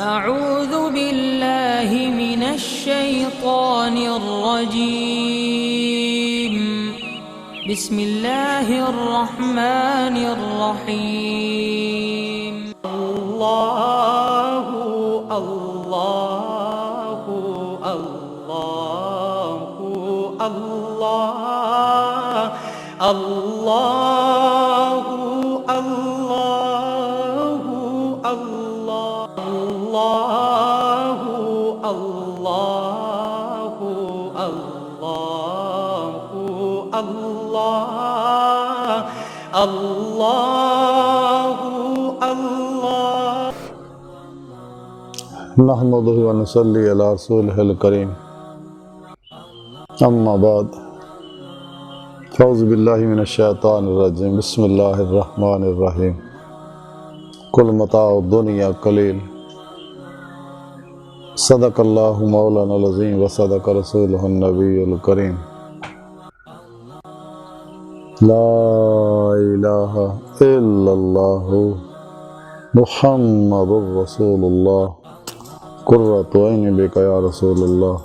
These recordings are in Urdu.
أعوذ بالله من الشيطان الرجيم. بسم الله الرحمن الرحيم. اللہ اللہ اللہ اللہ اللہ اللہ اللہ اللہ اللہ اللہ اللہ نحمدہ و نصلی علی رسولہ الکریم، اما بعد، اعوذ باللہ من الشیطان الرجیم، بسم اللہ الرحمن الرحیم۔ کل متاع الدنیا قلیل، صدق اللہ مولانا العظیم و صدق رسولہ النبی الکریم۔ لا الہ الا اللہ محمد رسول اللہ، قرۃ عین بک یا رسول اللہ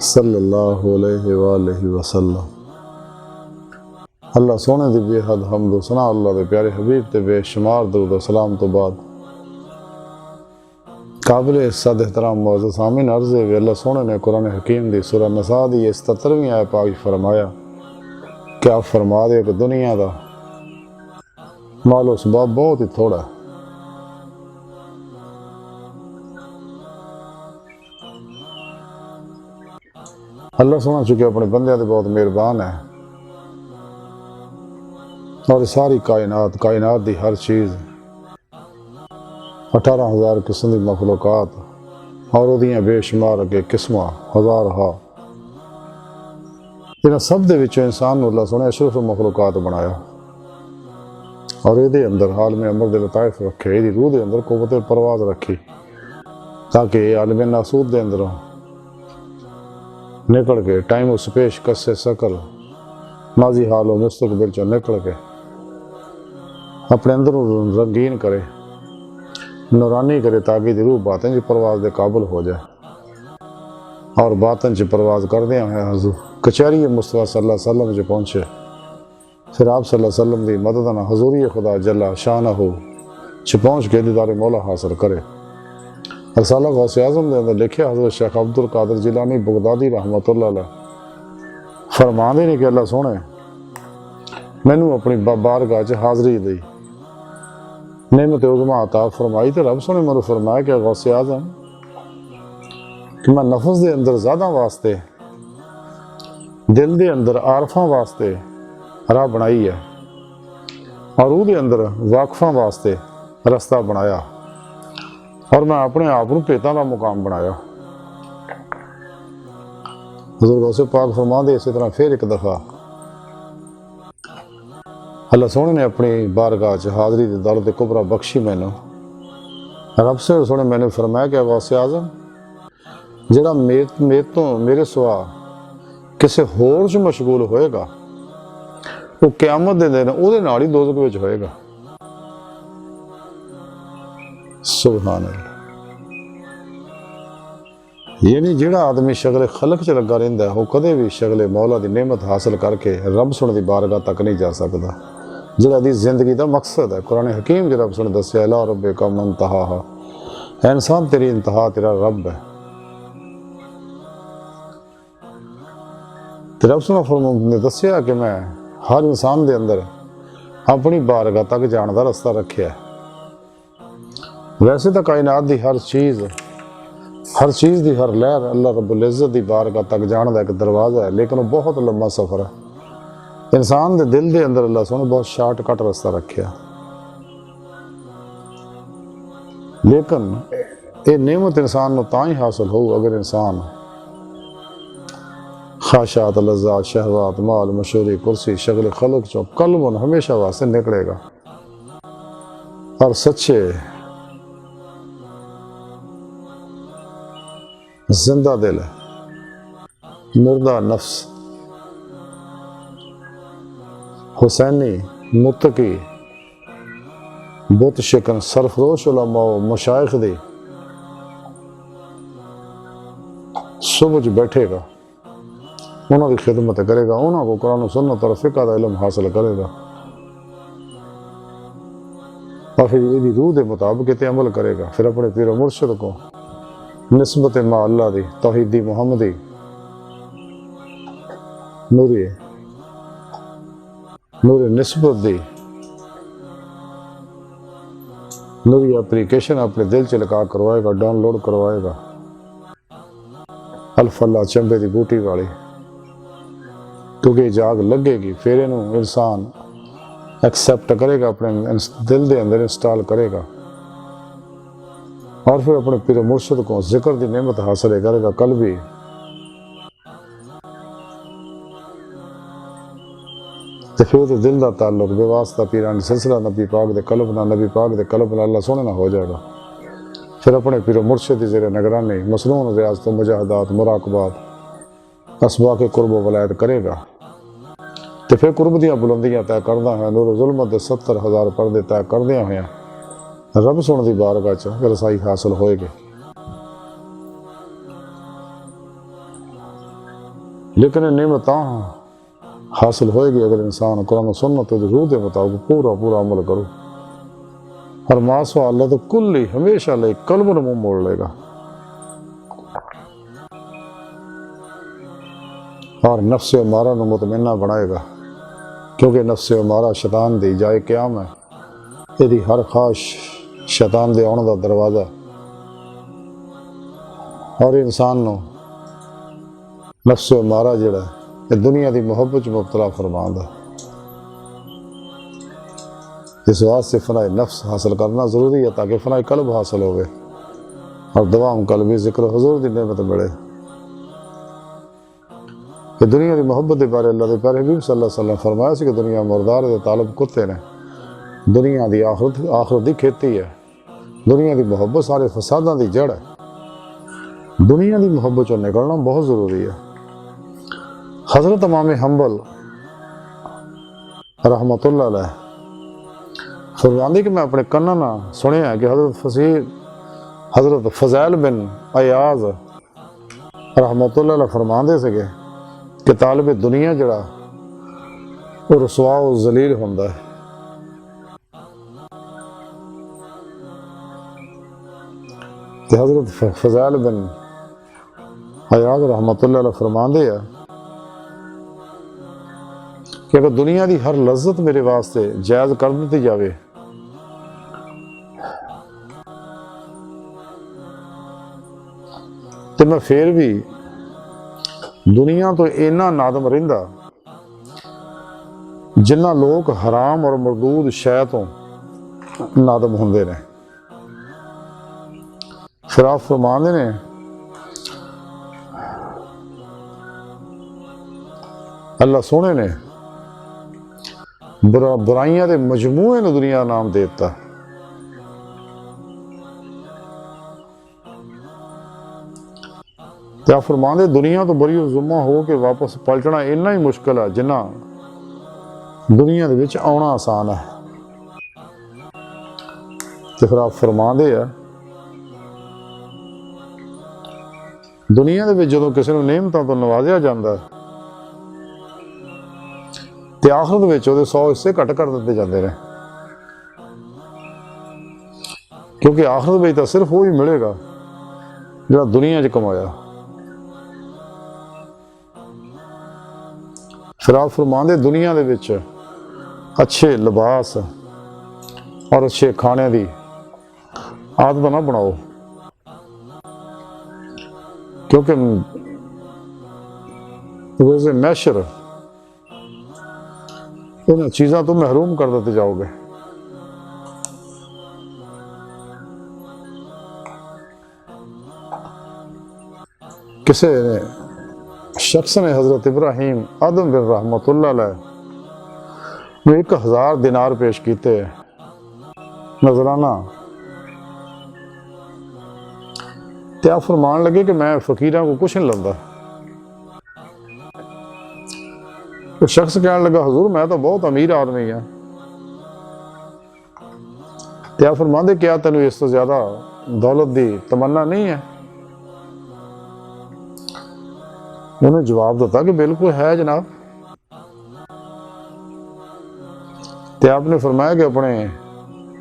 صلی اللہ علیہ وآلہ وسلم۔ اللہ سونے دی بے حد حمد و ثنا اللہ دے پیارے حبیب تے بے شمار درود و سلام تو بعد قابل عزت احترام معزز سامعین، عرض ہے کہ اللہ سونے نے قرآن حکیم دی سورہ نساء دی 77ویں آیت پاک فرمایا کہ آپ فرما دے کہ دنیا دا مال و اسباب بہت ہی تھوڑا ہے، اللہ سونا چکے اپنے بندے دے بہت مہربان ہے، اور ساری کائنات دی ہر چیز 18,000 قسم دی مخلوقات اور دیاں بے شمار اگے قسمہ ہزار ہا، انہاں سب دے وچوں انسان نو اللہ سونے اشرف مخلوقات بنایا، اور یہ دے اندر عالم امر دے لطائف رکھے، یہ دی روح دے اندر قوت پرواز رکھی تاکہ یہ عالم ناسود دے اندروں نکل کے ٹائم و سپیش کسے سکل ماضی حال و مستقبل چو نکل کے اپنے اندر رنگین کرے، نورانی کرے، تاکہ دی روح باطن چی پرواز دے قابل ہو جائے، اور باطن چی پرواز کر دیا ہے حضور کچہری مصطفیٰ صلی اللہ علیہ وسلم جو پہنچے، پھر آپ صلی اللہ علیہ وسلم دی مددنا حضوری خدا جل شانہ چی پہنچ کے دیدار مولا حاصل کرے۔ رسالہ غوث اعظم دے اندر لکھے حضرت شیخ عبدالقادر جیلانی بغدادی رحمۃ اللہ علیہ فرما دے نہیں کہ اللہ سونے مینوں اپنی بارگاہ چ حاضری دی، نعمت عظمیٰ عطا فرمائی، تو رب سونے مینوں فرمایا کہ غوث اعظم کہ میں نفس دے اندر زیادہ واسطے، دل دے اندر عارفاں واسطے راہ بنائی ہے، اور روح دے اندر واقفاں واسطے رستہ بنایا، اور میں اپنے آپ کو پیتاں دا مقام بنایا۔ حضور غوث پاک فرما دے اسی طرح پھر ایک دفعہ اللہ سونے نے اپنی بارگاہ چ حاضری دی دولت کبریٰ بخشی مینوں، رب سے سونے میں نے فرمایا کہ غوث اعظم جڑا میرے سوا کسے ہور چ مشغول ہوئے گا وہ قیامت دے دن او دے نال ہی دوزخ وچ ہوئے گا۔ سبحان اللہ۔ یعنی جڑا آدمی شغل خلق چ لگا رہندا ہے وہ کدے بھی شغل مولا دی نعمت حاصل کر کے رب سن دی بارگاہ تک نہیں جا سکدا، جڑا دی زندگی دا مقصد ہے۔ قرآن حکیم جو رب سن دسیا الا ربک منتہاہا، اے انسان تیری انتہا تیرا رب ہے۔ رب سن نے دسیا کہ میں ہر انسان دے اندر اپنی بارگاہ تک جان دا رستہ رکھیا ہے۔ ویسے تو کائنات دی ہر چیز دی ہر لہر اللہ رب العزت دی بارگاہ تک جان دا ایک دروازہ ہے، لیکن وہ بہت لمبا سفر ہے۔ انسان دے دل دے اندر اللہ سونے بہت شارٹ کٹ رستہ رکھیا، لیکن یہ نعمت انسان نو تاں ہی حاصل ہو اگر انسان خواہشات، لذات، شہوات، مال، مشہوری، کرسی، شغل خلق چو قلب ہمیشہ واسطے نکلے گا، اور سچے زندہ دل ہے، مردہ نفس، حسینی، متقی، بت شکن، سرفروش علماء و مشائخ دی صبح بیٹھے گا، انہوں کی خدمت کرے گا، انہوں کو قرآن و سنت اور فقہ کا علم حاصل کرے گا، اور پھر یہ روح کے مطابق عمل کرے گا، پھر اپنے پیر و مرشد کو نسبت ما اللہ دی، توحیدی محمدی نوری نسبت دی نوری اپلیکیشن اپنے دل چ لگا کروائے گا، ڈاؤن لوڈ کروائے گا، الف اللہ چنبے دی بوٹی والی، کیونکہ جاگ لگے گی، پھر انہوں انسان ایکسیپٹ کرے گا، اپنے دل دے اندر انسٹال کرے گا، اور پھر اپنے پیر مرشد کو ذکر دی نعمت حاصل کرے گا قلبی، تو پھر دل دا تعلق بے واسطہ پیران سلسلہ نبی پاک دے قلب نہ، نبی پاک دے قلب نہ اللہ سونے نہ ہو جائے گا، پھر اپنے پیر و مرشد دی زیر نگرانی مسنون ریاضت و مجاہدات مراقبات اسباق قرب و ولایت کرے گا، تو پھر قرب دیاں بلندیاں طے کردہ ہیں، نور و ظلمت دے 70,000 پردے طے کردیاں ہوئے ہیں، رب سن دی بارگاہ چ رسائی حاصل ہوئے گی۔ لیکن نعمتاں حاصل ہوئے گی اگر انسان قرآن و سنت روح کے مطابق پورا عمل کرو، اور ماسوا اللہ تو کل ہی ہمیشہ لے قلب نو منہ موڑ لے گا، اور نفس امارہ نو مطمئنہ بنائے گا، کیونکہ نفس امارہ شیطان دی جائے قیام ہے، یہ ہر خواہش شیطان دے آنے دا دروازہ، اور انسان نو نفس امارہ جڑا ہے یہ دنیا دی محبت مبتلا فرماندا، اس واسطے فنائے نفس حاصل کرنا ضروری ہے تاکہ فنائے قلب حاصل ہوئے، اور دوام قلبی ذکر حضور دی نعمت ملے۔ کہ دنیا دی محبت دے بارے اللہ دے پیارے حبیب صلی اللہ علیہ وسلم فرمایا سی کہ دنیا مردار دے طالب کتے نے، دنیا دی آخرت دی کھیتی ہے، دنیا دی محبت سارے فساداں دی جڑ ہے، دنیا دی محبت چوں نکلنا بہت ضروری ہے۔ حضرت امام حنبل رحمۃ اللہ علیہ فرماندے کہ میں اپنے کناں نہ سنیا کہ حضرت فضیل بن عیاض رحمۃ اللہ علیہ فرماندے سکے کہ طالب دنیا جڑا وہ رسوا و ذلیل ہوندا ہے، کہ حضرت فضیل بن عیاض رحمۃ اللہ علیہ فرماندے ہیں کہ اگر دنیا دی ہر لذت میرے واسطے جائز کر دیتی جاوے تو میں پھر بھی دنیا تو اینا نادم رہندا جنہ لوگ حرام اور مردود شے تو نادم ہوندے نے۔ پھر آپ فرماندے نے اللہ سونے نے برائیاں دے مجموعے نے دنیا نام دیتا، تو آپ فرماندے دنیا تو بری ذمہ ہو کے واپس پلٹنا اتنا ہی مشکل ہے جنہ دنیا دے وچ آنا آسان ہے۔ تو پھر آپ فرماندے ہیں دنیا دے وچ جدوں کسی نوں نعمتاں تو نوازیا جاندا ہے تے آخرت وچ وہ 100 حصے گھٹ کر دیتے جاندے نے، کیونکہ آخرت وچ تو صرف وہی ملے گا جڑا دنیا چ کمایا۔ پھر آپ فرماندے دنیا دے وچ اچھے لباس اور اچھے کھانے دی عادت نہ بناؤ، کیونکہ روز محشر ان چیزاں تو محروم کر دیتے جاؤ گے۔ کسی نے شخص نے حضرت ابراہیم آدم بن رحمۃ اللہ علیہ میں 1000 دینار پیش کیتے نذرانہ، تے آپ فرمان لگے کہ میں فقیراں کو کچھ نہیں لندا۔ تو شخص کہنے لگا حضور میں تو بہت امیر آدمی ہوں، تے آپ فرماندے کیا تینوں اس سے زیادہ دولت دی تمنا نہیں ہے؟ انہیں جواب دیتا کہ بالکل ہے جناب. تو آپ نے فرمایا کہ اپنے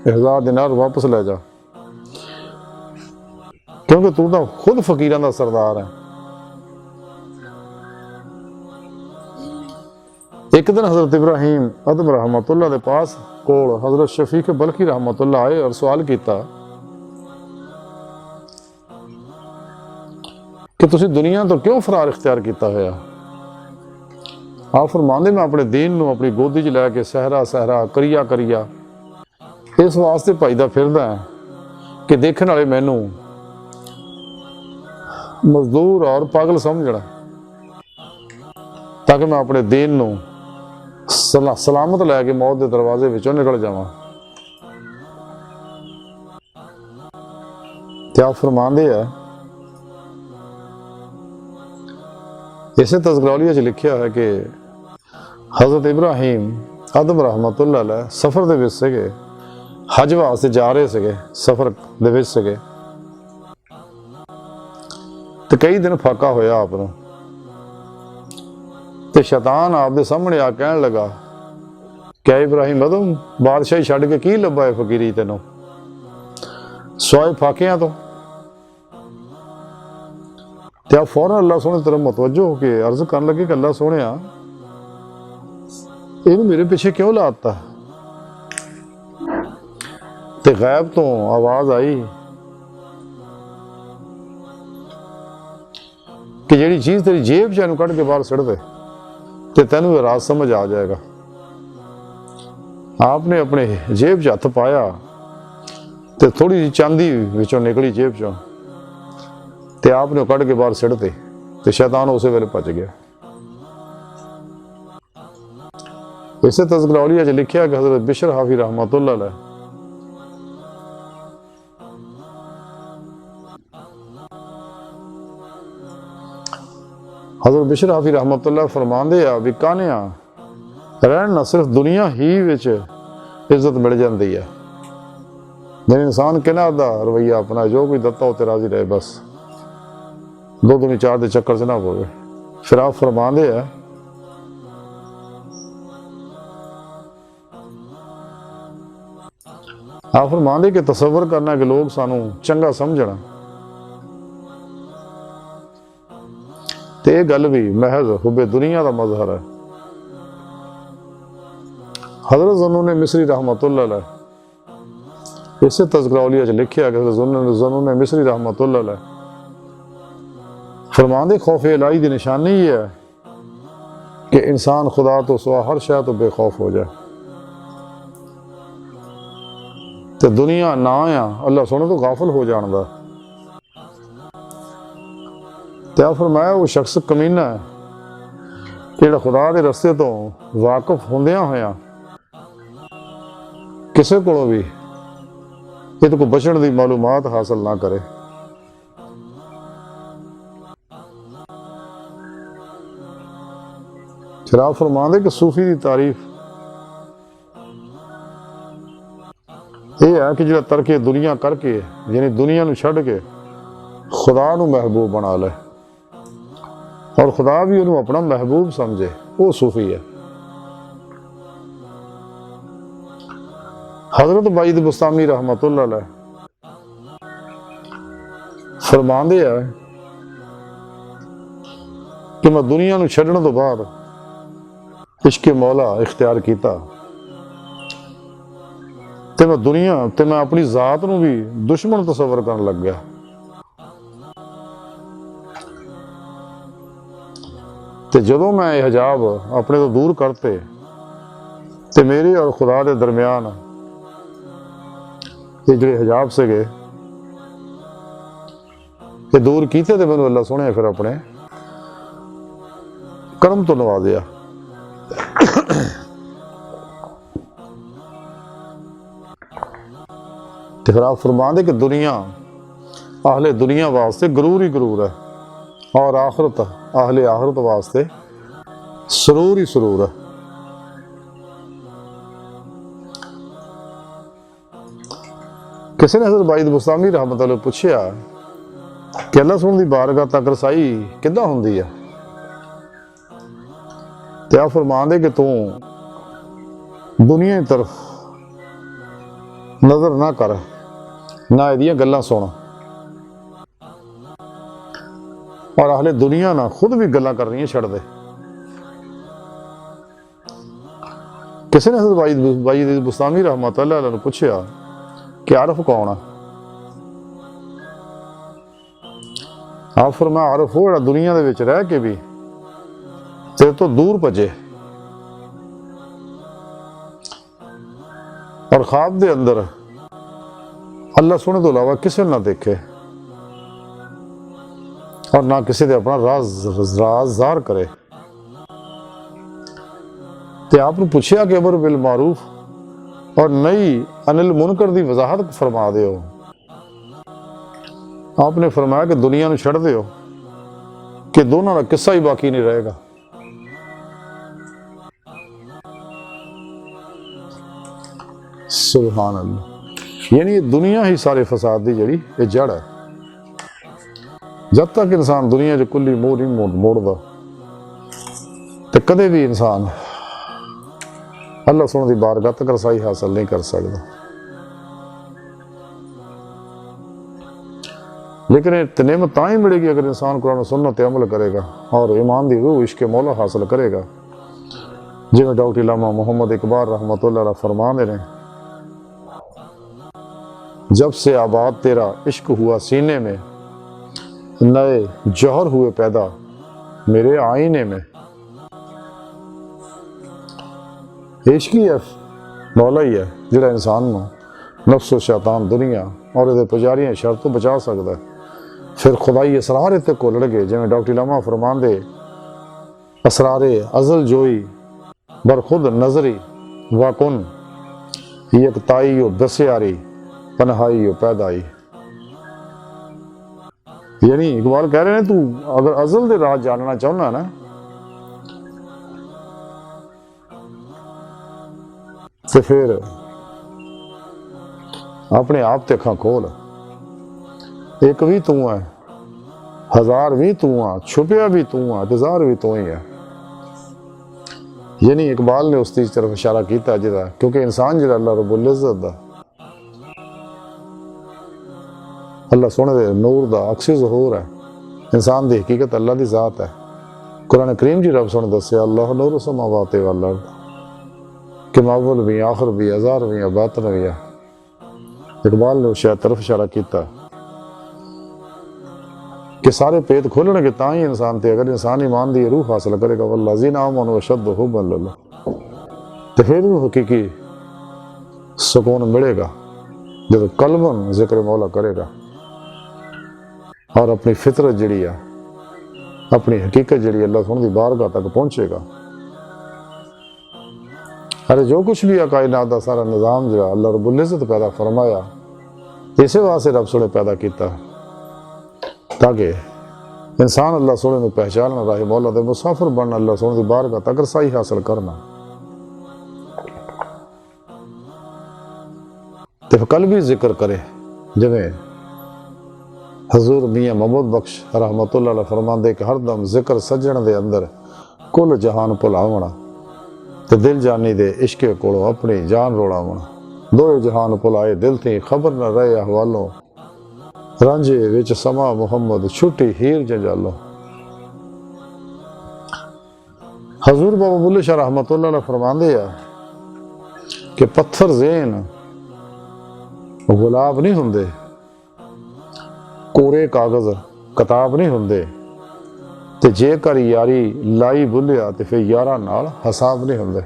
1000 دینار واپس لے جا، کیونکہ تو تو خود فقیران دا سردار ہے. ایک دن حضرت ابراہیم ادم رحمۃ اللہ دے پاس کول حضرت شفیق بلخی رحمۃ اللہ آئے اور سوال کیتا کہ تسی دنیا تو کیوں فرار اختیار کیتا ہوا؟ آپ فرماندے میں اپنے دین نو اپنی گودی چ لے کے صحرا صحرا کریا کریا اس واسطے بھجدا پھردا ہے کہ دیکھن والے مینوں مزدور اور پاگل سمجھنا، تاکہ میں اپنے دین نو سلامت لے کے موت دے دروازے وچوں نکل جاواں. تے آپ فرماندے ہیں اسے تذکرہ چ لکھیا ہے کہ حضرت ابراہیم آدم رحمۃ اللہ علیہ سفر دے وچ سگے، حج واسطے جا رہے سگے، سفر دے وچ سگے تے کئی دن فاقہ ہویا آپ نوں. تے شیطان آپ دے سامنے آ کہن لگا کہ ابراہیم ادم بادشاہی چھڈ کے کی لبا ہے فقیری تینوں سوائے فاقیاں تو؟ تے آپ فوراً اللہ سونے کی طرف متوجہ ہو کے عرض کرنے لگے کہ اللہ سونیا یہ میرے پیچھے کیوں لاتا؟ تے غیب تو آواز آئی کہ جیڑی چیز تیری جیب چ کٹ کے باہر سٹ دے تے تینوں یہ راز سمجھ آ جائے گا. آپ نے اپنے جیب چ ہاتھ پایا تے تھوڑی جی چاندی وچوں نکلی جیب چوں تے آپ نے کٹ کے باہر سٹ دے تے شیطان اسی ویلے بچ گیا. اسے تذکرہ اولیاء چ لکھیا کہ حضرت بشر حافی رحمۃ اللہ علیہ حضرت بشر حافی رحمۃ اللہ فرماندے آ بھی کانیا رہن نہ صرف دنیا ہی وچ عزت مل جاندی ہے، جن انسان کہنا دا رویہ اپنا جو کوئی دتا ہو تے راضی رہے، بس دو دنی چار دے چکر سے نہ پوے. پھر آپ فرماندے ہیں آپ فرماندے کہ تصور کرنا کہ لوگ سانو چنگا سمجھنا تے یہ گل بھی محض حب دنیا دا مظہر ہے. حضرت ذنون مصری رحمۃ اللہ علیہ اسے تذکرہ اولیاء چ لکھیا کہ حضرت ذنون مصری رحمۃ اللہ علیہ فرماندے خوف الہی دی نشانی یہ ہے کہ انسان خدا تو سوا ہر شے تو بے خوف ہو جائے. تے دنیا نہ آیا اللہ سونے تو غافل ہو جان دا. تے آپ فرمایا وہ شخص کمینہ ہے کہ خدا دے رستے تو واقف ہوندیاں ہویا کسے کولوں بھی یہ تو کوئی بچن دی معلومات حاصل نہ کرے. پھر آپ فرماندے کہ صوفی دی تعریف یہ ہے کہ جڑا ترک دنیا کر کے یعنی دنیا نو چھڈ کے خدا نو محبوب بنا لے اور خدا بھی انہوں اپنا محبوب سمجھے، وہ صوفی ہے. حضرت بعید بسطامی رحمۃ اللہ علیہ فرماندے ہیں کہ میں دنیا نو چھڈن تو بعد عشق مولا اختیار کیتا تے میں دنیا تے میں اپنی ذات نو بھی دشمن تصور کرن لگ گیا. تے جدوں میں یہ حجاب اپنے تو دور کرتے تے میرے اور خدا دے درمیان یہ جڑے حجاب سے گئے یہ دور کیتے تے مینوں اللہ سونے پھر اپنے کرم تو نوازیا. تے پھر آپ فرماندے کہ دنیا اہل دنیا واسطے غرور ہی غرور ہے اور آخرت اہل آخرت واسطے سرور ہی سرور ہے. کسی نے حضرت بعید بسطامی رحمۃ اللہ پوچھیا کہ اللہ سن دی بارگاہ تک رسائی کداں ہوندی ہے؟ تے آپ فرمان دے کہ تو دنیا کی طرف نظر نہ کر، نہ یہ گلاں سن، اور اہل دنیا نہ خود بھی گلاں کر رہی ہیں چھڑ دے۔ کسی نے حضرت بائی بستامی رحمۃ اللہ علیہ نے پوچھا کہ عارف کون ہے؟ آپ فرمایا عارف وہ جڑا دنیا دے وچ رہ کے بھی تیرے تو دور بھجے اور خواب دے اندر اللہ سونے تو علاوہ کسی نہ دیکھے اور نہ کسی دے اپنا راز ظاہر کرے۔ تے آپ نے پوچھیا کہ امر بالمعروف اور نئی انل منکر دی وضاحت فرما دے ہو۔ آپ نے فرمایا کہ دنیا نو چھڑ دے ہو کہ دونوں کا قصہ ہی باقی نہیں رہے گا۔ سبحان اللہ، یعنی یہ دنیا ہی سارے فساد دی جڑی یہ جڑ ہے۔ جب تک انسان دنیا جو کلی موڑ نہیں موڑدا تو کدے بھی انسان اللہ سونے دی بارگاہ تک رسائی حاصل نہیں کر سکتا۔ لیکن یہ نعمت تاں ہی ملے گی اگر انسان قرآن و سنت پہ عمل کرے گا اور ایمان دی روح عشق مولا حاصل کرے گا۔ جی میں ڈاکٹر علامہ محمد اقبال رحمۃ اللہ علیہ فرما دے رہے ہیں، جب سے آباد تیرا عشق ہوا سینے میں، نئے جوہر ہوئے پیدا میرے آئینے میں۔ عشق ہی ہے، مولا ہی ہے جڑا انسان نو نفس و شیطان دنیا اور یہ پجاریاں شر تو بچا سکتا ہے۔ پھر خدائی اسرار تے کھولڑ گے، جی میں ڈاکٹر علامہ فرمان دے اسرار ازل جوئی بر خود نظری واکن یکتائی و بسیاری پنہائی و پیدائی۔ یعنی اقبال کہہ رہے ہیں تو اگر ازل دے راز جاننا چاہنا نا تو پھر اپنے آپ تے اکھاں کھول، ایک بھی تو ہے، ہزار بھی تو ہے، چھپیا بھی تو ہے، ہزار بھی تو ہی ہے۔ یعنی اقبال نے اس چیز طرف اشارہ کیتا جدا کیونکہ انسان جڑا اللہ رب العزت دا اللہ سونے دے نور دا عکس ظہور ہے، انسان دی حقیقت اللہ دی ذات ہے۔ قرآن کریم جی رب سونے دسیا اللہ نور السماوات والارض کہ اول بھی آخر بھی ہزار بھی باطن بھی ہے۔ اقبال نے اس شاید طرف اشارہ کیتا کہ سارے پیت کھولنے کے تاں ہی انسان تے اگر انسان ایمان دی روح حاصل کرے گا والذین آمنوا اشد حبا للہ، تو پھر وہ حقیقی سکون ملے گا جب قلباً ذکر مولا کرے گا اور اپنی فطرت جڑی ہے، اپنی حقیقت جڑی اللہ سن دی بارگاہ تک پہنچے گا۔ ارے جو کچھ بھی ہے کائنات دا سارا نظام جو اللہ رب العزت پیدا فرمایا اسی واسطے رب سونے پیدا کیتا تاکہ انسان اللہ سونے میں پہچاننا، راہ مولا دے مسافر بننا، اللہ سونے دی بارگاہ تک رسائی حاصل کرنا۔ تو کل بھی ذکر کرے جویں حضور میاں محمد بخش رحمت اللہ علیہ فرماندے کہ ہر دم ذکر سجن دے اندر کل جہان بھلاونا تے دل جانی دے عشق کولوں اپنی جان روڑاونا، دو جہان بھلائے دل تھی خبر نہ رہے احوالوں، رانجے وچ سما محمد چھٹی ہیر جنجالوں۔ حضور بابا بلے شاہ رحمت اللہ علیہ فرماندے ہیں کہ پتھر ذہن گلاب نہیں ہوندے، کورے کاغذ کتاب نہیں ہوندے، تے جے کر یاری لائی بھولیا تے پھر یاراں نال حساب نہیں ہوندے۔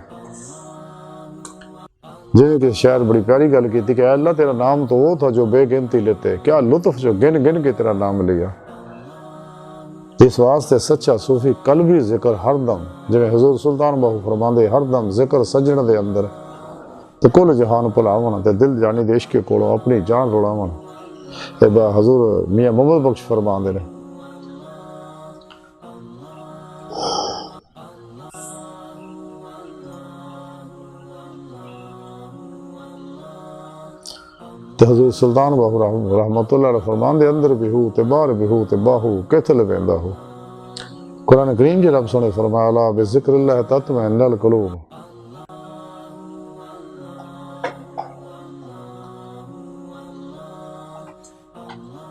جیسے کہ شاعر بڑی پیاری گل کی تھی کہ اے اللہ تیرا نام تو وہ تھا جو بے گنتی لیتے، کیا لطف جو گن گن کے تیرا نام لیا۔ اس واسطے سچا صوفی قلبی ذکر ہر دم، جویں حضور سلطان باہو فرماندے ہر دم ذکر سجن دے اندر تے کل جہان بھلاونا تے دل جانی دے عشق کولوں اپنی جان روڑاونا۔ اے با حضور میاں محمد بخش فرماندے نے تے حضور سلطان باہو رحمت اللہ علیہ فرمان دے اندر بھی ہو تے باہر بھی ہو تے باہو کتھے لویندا ہو، قرآن کریم جی رب سونے فرمایا الا بذکر اللہ تطمئن القلوب.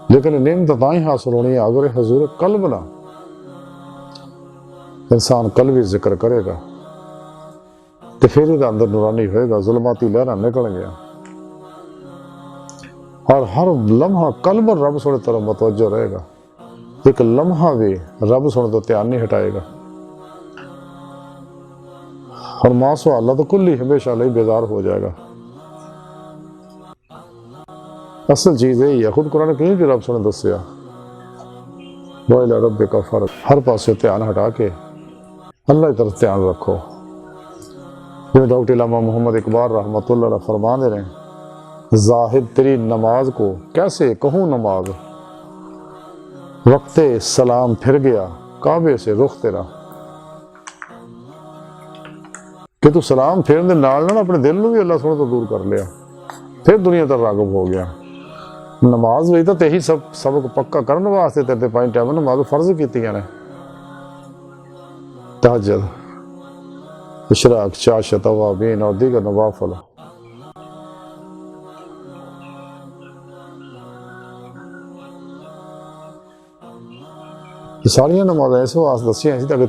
لیکن نعمت تائیں حاصل ہونی ہے اگر حضور قلب نہ انسان قلبی ذکر کرے گا تو پھر ہی اندر نورانی ہوئے گا، ظلماتی لہریں نکل گیا اور ہر لمحہ قلب رب سونے طرف متوجہ رہے گا. ایک لمحہ بھی رب سونے تو دھیان نہیں ہٹائے گا اور ماسو اللہ تو کل ہی ہمیشہ لئی بیزار ہو جائے گا. اصل چیز یہی ہے، خود قرآن کریم کی رب سونے دسیا وَإِلَىٰ رَبِّكَ فَارْغَب، ہر پاس سے دھیان ہٹا کے اللہ کی طرف دھیان رکھو. جو ڈاکٹر علامہ محمد اقبال رحمۃ اللہ علیہ فرما دے رہے ہیں، زاہد تیری نماز کو کیسے کہوں نماز، وقت سلام پھر گیا کعبے سے رخ تیرا. کہ تو سلام پھرن دے نال نہ اپنے دل نو بھی اللہ سونے تو دور کر لیا، پھر دنیا تر راغب ہو گیا. نماز وہی تو تہی سبق پکا کرنے واسطے تیرے 5 ٹائم نماز فرض کیتیاں نے، تہجد، اشراق، چاشت، اوابین اور دیگر نوافل. یہ ساری نمازیں اس واسطے دسیاں اسی تاکہ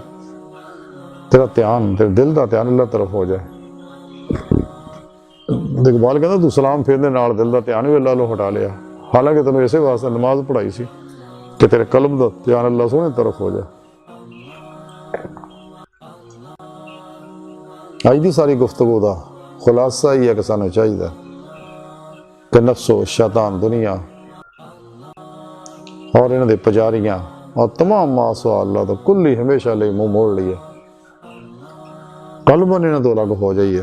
تیرا دھیان، تیرے دل دا دھیان اللہ طرف ہو جائے. اقبال کہتا تو سلام پھیرنے نال دل دا دھیان بھی اللہ لو ہٹا لیا، حالانکہ تینوں اسی واسطے نماز پڑھائی سی کہ تیرے قلب دا دھیان اللہ سونے طرف ہو جائے. آج دی ساری گفتگو دا خلاصہ ہی ہے کہ سانو چاہیے کہ نفس و شیطان دنیا اور انہاں دے پجاریاں اور تمام ماسوا اللہ تو کل ہی ہمیشہ لئی منہ موڑ لیے، قلباً انہاں تو الگ ہو جائیے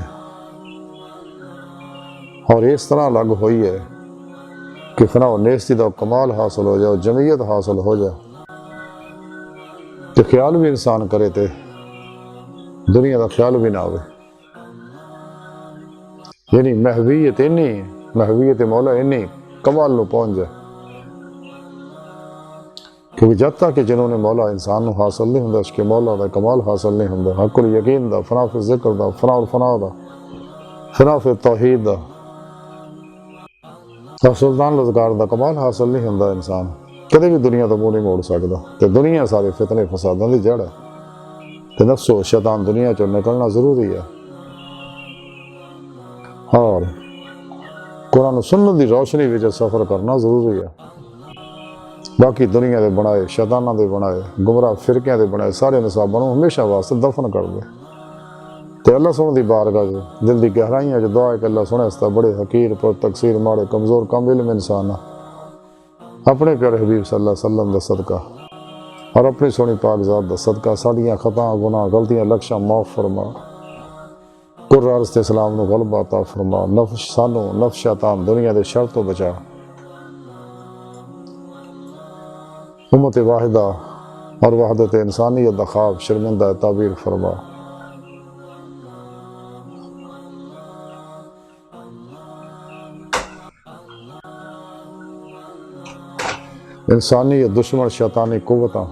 اور اس طرح الگ ہوئی ہے کہ فنا و نیستی دا کمال حاصل ہو جائے، جمعیت حاصل ہو جائے کہ خیال بھی انسان کرے تے دنیا دا خیال بھی نہ ہوئے. یعنی محویت مولا انی کمال نو پہنچ جائے. کیونکہ جب تک کہ جنہوں نے مولا انسان نو حاصل نہیں ہوں عشق مولا دا کمال حاصل نہیں ہوں، حق الیقین دا، فنا فی ذکر دا، فنا الفنا دا، فنا فی توحید دا اور سلطان لذکار دا کمال حاصل نہیں ہوں، انسان کدے بھی دنیا تو منہ نہیں موڑ سکتا. کہ دنیا سارے فتنے فساداں دی جڑ ہے، کہ نفس و شیطان دنیا چوں نکلنا ضروری ہے اور قرآن و سنت دی روشنی وچ سفر کرنا ضروری ہے. باقی دنیا دے بنائے، شیطاناں دے بنائے، گمراہ فرقیاں دے بنائے سارے نصاباں نوں ہمیشہ واسطے دفن کر دے. تے اللہ سونے دی بارگاہ دل دی گہرائیاں جو دعا ہے کہ اللہ سونے اس بڑے حقیر پر تقصیر ماڑے کمزور کم علم انسان اپنے پیارے حبیب صلی اللہ علیہ وسلم دا صدقہ اور اپنی سونی پاک ذات دا صدقہ ساڈیاں خطاں گناہ غلطیاں لکشاں معاف فرما. قرآن رستے اسلام نو غلبہ عطا فرما. نفس شیطان دنیا دے شر تو بچا. امت واحدہ اور وحدت انسانیت دا خواب شرمندہ تعبیر فرما. انسانیت دشمن شیطانی قوتاں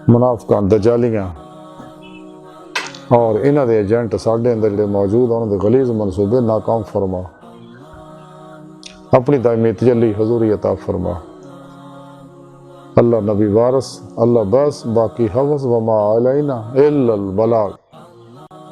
منافقاں دجالیاں اور انہاں دے ایجنٹ ساڈے اندر جڑے موجود انہاں دے غلیظ منصوبے ناکام فرما. اپنی دائمی تجلی حضوری عطا فرما. اللہ نبی وارث، اللہ بس، باقی حوث وما علینا الا البلاغ.